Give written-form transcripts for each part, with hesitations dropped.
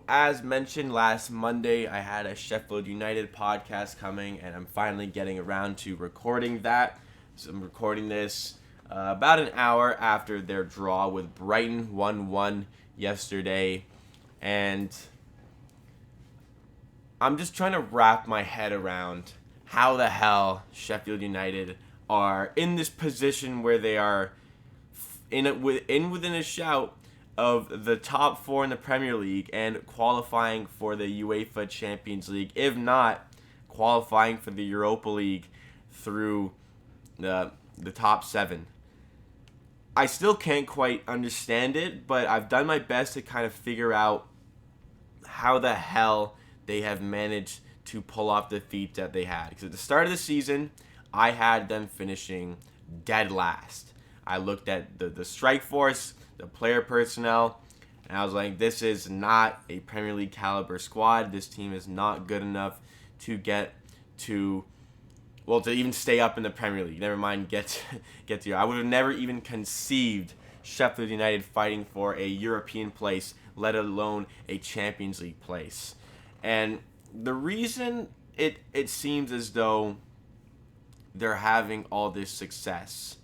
as mentioned last Monday, I had a Sheffield United podcast coming, and I'm finally getting around to recording that. So I'm recording this about an hour after their draw with Brighton 1-1 yesterday, and I'm just trying to wrap my head around how the hell Sheffield United are in this position where they are within a shout of the top four in the Premier League and qualifying for the UEFA Champions League, if not qualifying for the Europa League through the top seven. I still can't quite understand it, but I've done my best to kind of figure out how the hell they have managed to pull off the feat that they had. Because at the start of the season, I had them finishing dead last. I looked at the strike force, the player personnel, and I was like, this is not a Premier League caliber squad. This team is not good enough to to even stay up in the Premier League. Never mind get to. I would have never even conceived Sheffield United fighting for a European place, let alone a Champions League place. And the reason it seems as though they're having all this success,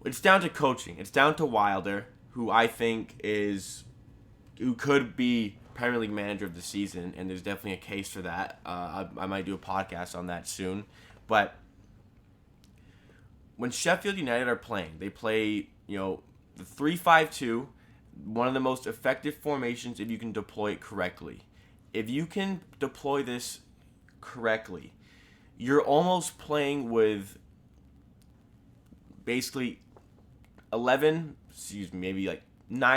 it's down to coaching. It's down to Wilder, who I think who could be Premier League manager of the season, and there's definitely a case for that. I might do a podcast on that soon. But when Sheffield United are playing, they play, the 3-5-2, one of the most effective formations if you can deploy it correctly. If you can deploy this correctly, you're almost playing with basically 9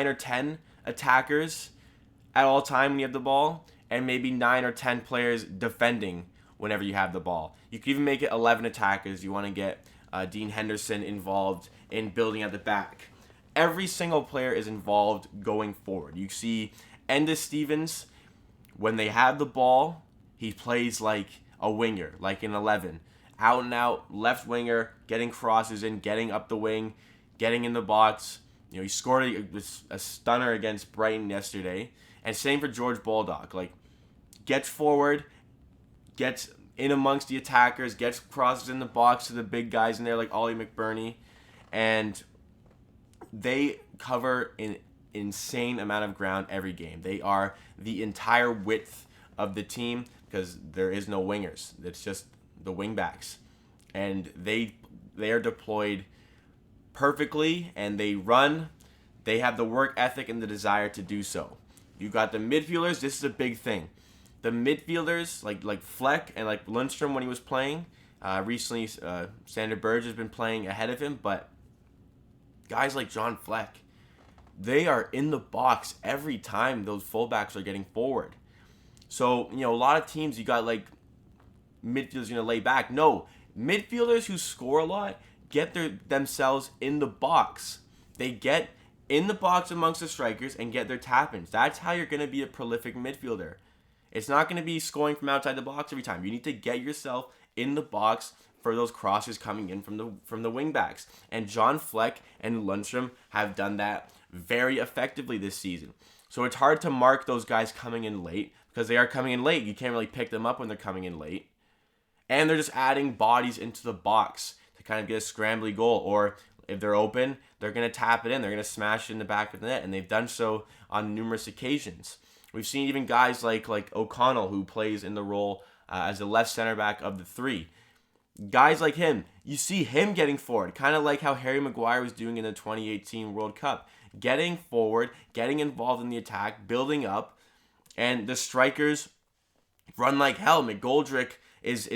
or 10 attackers at all time when you have the ball, and maybe 9 or 10 players defending whenever you have the ball. You could even make it 11 attackers. You want to get Dean Henderson involved in building at the back. Every single player is involved going forward. You see Enda Stevens, when they have the ball, he plays like a winger, like an 11. Out and out, left winger, getting crosses in, getting up the wing, getting in the box. He scored a stunner against Brighton yesterday. And same for George Baldock. Gets forward, gets in amongst the attackers, gets crosses in the box to the big guys in there like Ollie McBurney. And they cover an insane amount of ground every game. They are the entire width of the team because there is no wingers. It's just the wingbacks. And they are deployed perfectly, and they run. They have the work ethic and the desire to do so. You got the midfielders. This is a big thing. The midfielders, like Fleck and like Lundstrom when he was playing. Recently, Sander Berge has been playing ahead of him, but guys like John Fleck, they are in the box every time those fullbacks are getting forward. So, a lot of teams, you got midfielders going to lay back. No, midfielders who score a lot get themselves in the box. They get in the box amongst the strikers and get their tap-ins. That's how you're going to be a prolific midfielder. It's not going to be scoring from outside the box every time. You need to get yourself in the box for those crosses coming in from the wing-backs. And John Fleck and Lundstrom have done that very effectively this season. So it's hard to mark those guys coming in late because they are coming in late. You can't really pick them up when they're coming in late. And they're just adding bodies into the box to kind of get a scrambly goal. Or if they're open, they're going to tap it in. They're going to smash it in the back of the net. And they've done so on numerous occasions. We've seen even guys like O'Connell, who plays in the role as the left center back of the three. Guys like him, you see him getting forward, kind of like how Harry Maguire was doing in the 2018 World Cup. Getting forward, getting involved in the attack, building up, and the strikers run like hell. McGoldrick is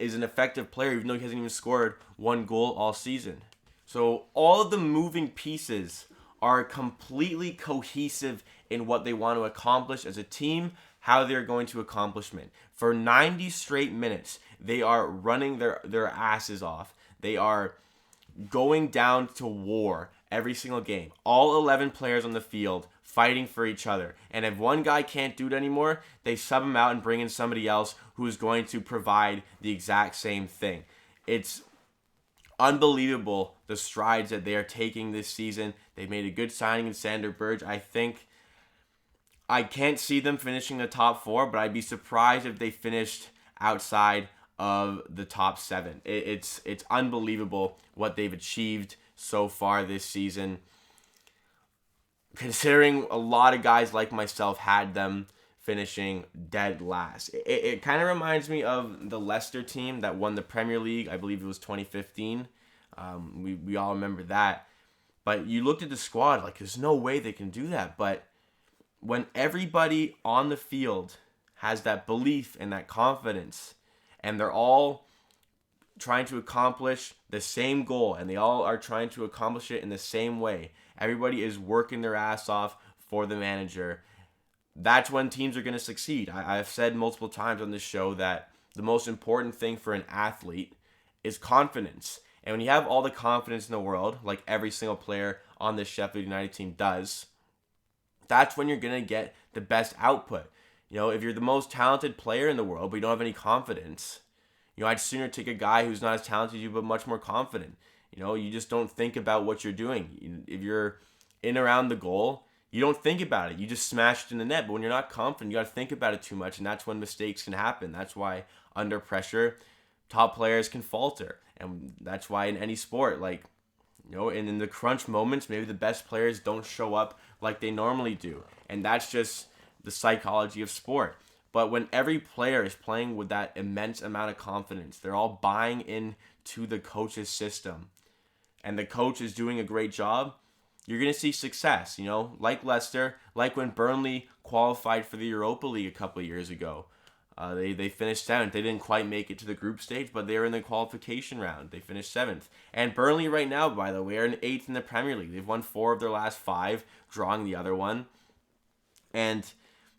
an effective player, even though he hasn't even scored one goal all season. So all of the moving pieces are completely cohesive in what they want to accomplish as a team, how they're going to accomplish it. For 90 straight minutes, they are running their asses off. They are going down to war every single game. All 11 players on the field fighting for each other. And if one guy can't do it anymore, they sub him out and bring in somebody else who is going to provide the exact same thing. It's unbelievable the strides that they are taking this season. They made a good signing in Sander Berge. I think I can't see them finishing the top 4, but I'd be surprised if they finished outside of the top 7. It's unbelievable what they've achieved so far this season, considering a lot of guys like myself had them finishing dead last. It kind of reminds me of the Leicester team that won the Premier League. I believe it was 2015. We all remember that. But you looked at the squad, like, there's no way they can do that. But when everybody on the field has that belief and that confidence, and they're all trying to accomplish the same goal, and they all are trying to accomplish it in the same way, everybody is working their ass off for the manager, that's when teams are going to succeed. I've said multiple times on this show that the most important thing for an athlete is confidence. And when you have all the confidence in the world, like every single player on this Sheffield United team does, that's when you're going to get the best output. If you're the most talented player in the world, but you don't have any confidence, I'd sooner take a guy who's not as talented as you, but much more confident. You just don't think about what you're doing. If you're in around the goal, you don't think about it. You just smash it in the net. But when you're not confident, you got to think about it too much, and that's when mistakes can happen. That's why under pressure, top players can falter. And that's why in any sport, and in the crunch moments, maybe the best players don't show up like they normally do. And that's just the psychology of sport. But when every player is playing with that immense amount of confidence, they're all buying into the coach's system, and the coach is doing a great job, you're going to see success, like Leicester, like when Burnley qualified for the Europa League a couple of years ago. They finished 7th. They didn't quite make it to the group stage, but they were in the qualification round. They finished 7th. And Burnley right now, by the way, are in 8th in the Premier League. They've won 4 of their last 5, drawing the other one. And,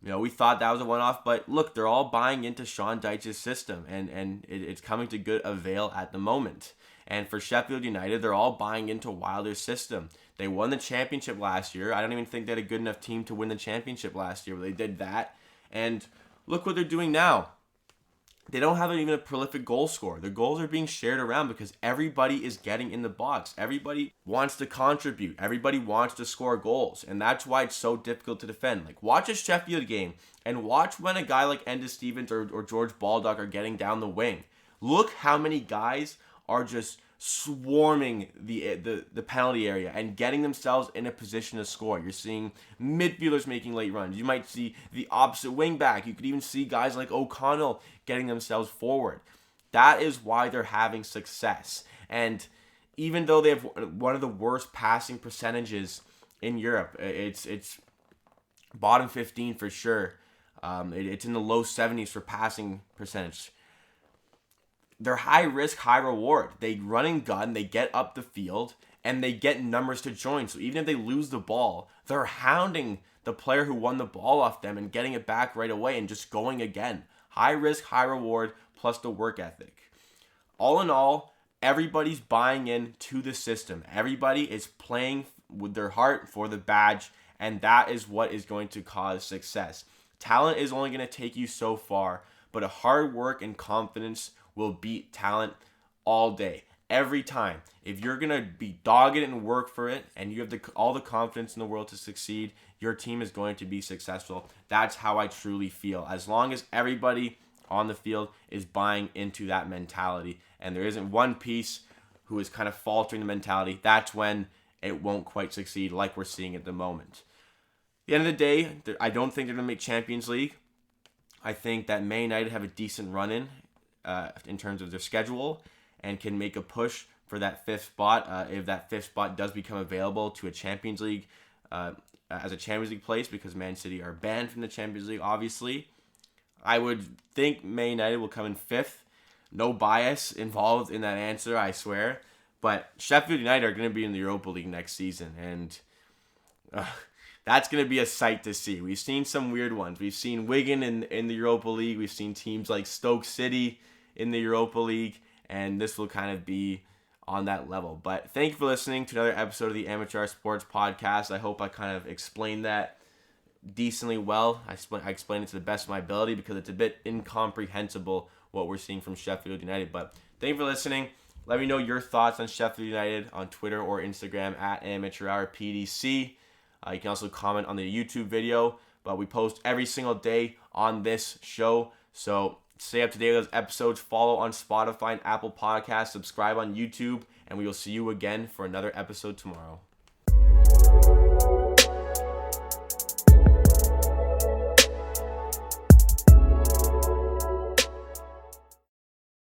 we thought that was a one-off, but look, they're all buying into Sean Dyche's system, and it's coming to good avail at the moment. And for Sheffield United, they're all buying into Wilder's system. They won the championship last year. I don't even think they had a good enough team to win the championship last year, but they did that. And look what they're doing now. They don't have even a prolific goal scorer. The goals are being shared around because everybody is getting in the box. Everybody wants to contribute. Everybody wants to score goals. And that's why it's so difficult to defend. Watch a Sheffield game and watch when a guy like Enda Stevens or George Baldock are getting down the wing. Look how many guys are just swarming the penalty area and getting themselves in a position to score. You're seeing midfielders making late runs. You might see the opposite wing back. You could even see guys like O'Connell getting themselves forward. That is why they're having success. And even though they have one of the worst passing percentages in Europe, it's bottom 15 for sure. It's in the low 70s for passing percentage. They're high risk, high reward. They run and gun, they get up the field, and they get numbers to join. So even if they lose the ball, they're hounding the player who won the ball off them and getting it back right away and just going again. High risk, high reward, plus the work ethic. All in all, everybody's buying into the system. Everybody is playing with their heart for the badge, and that is what is going to cause success. Talent is only going to take you so far, but a hard work and confidence will beat talent all day, every time. If you're going to be dogged and work for it, and you have all the confidence in the world to succeed, your team is going to be successful. That's how I truly feel. As long as everybody on the field is buying into that mentality, and there isn't one piece who is kind of faltering the mentality, that's when it won't quite succeed like we're seeing at the moment. At the end of the day, I don't think they're going to make Champions League. I think that Man United have a decent run-in terms of their schedule and can make a push for that 5th spot if that 5th spot does become available to a Champions League as a Champions League place, because Man City are banned from the Champions League, obviously. I would think Man United will come in 5th. No bias involved in that answer, I swear. But Sheffield United are going to be in the Europa League next season, and that's going to be a sight to see. We've seen some weird ones. We've seen Wigan in the Europa League. We've seen teams like Stoke City in the Europa League, and this will kind of be on that level. But thank you for listening to another episode of the Amateur Sports Podcast. I hope I kind of explained that decently well. I explained it to the best of my ability because it's a bit incomprehensible what we're seeing from Sheffield United. But thank you for listening. Let me know your thoughts on Sheffield United on Twitter or Instagram at AmateurHourPDC. You can also comment on the YouTube video. but we post every single day on this show. So stay up to date with those episodes. Follow on Spotify and Apple Podcasts. Subscribe on YouTube. And we will see you again for another episode tomorrow.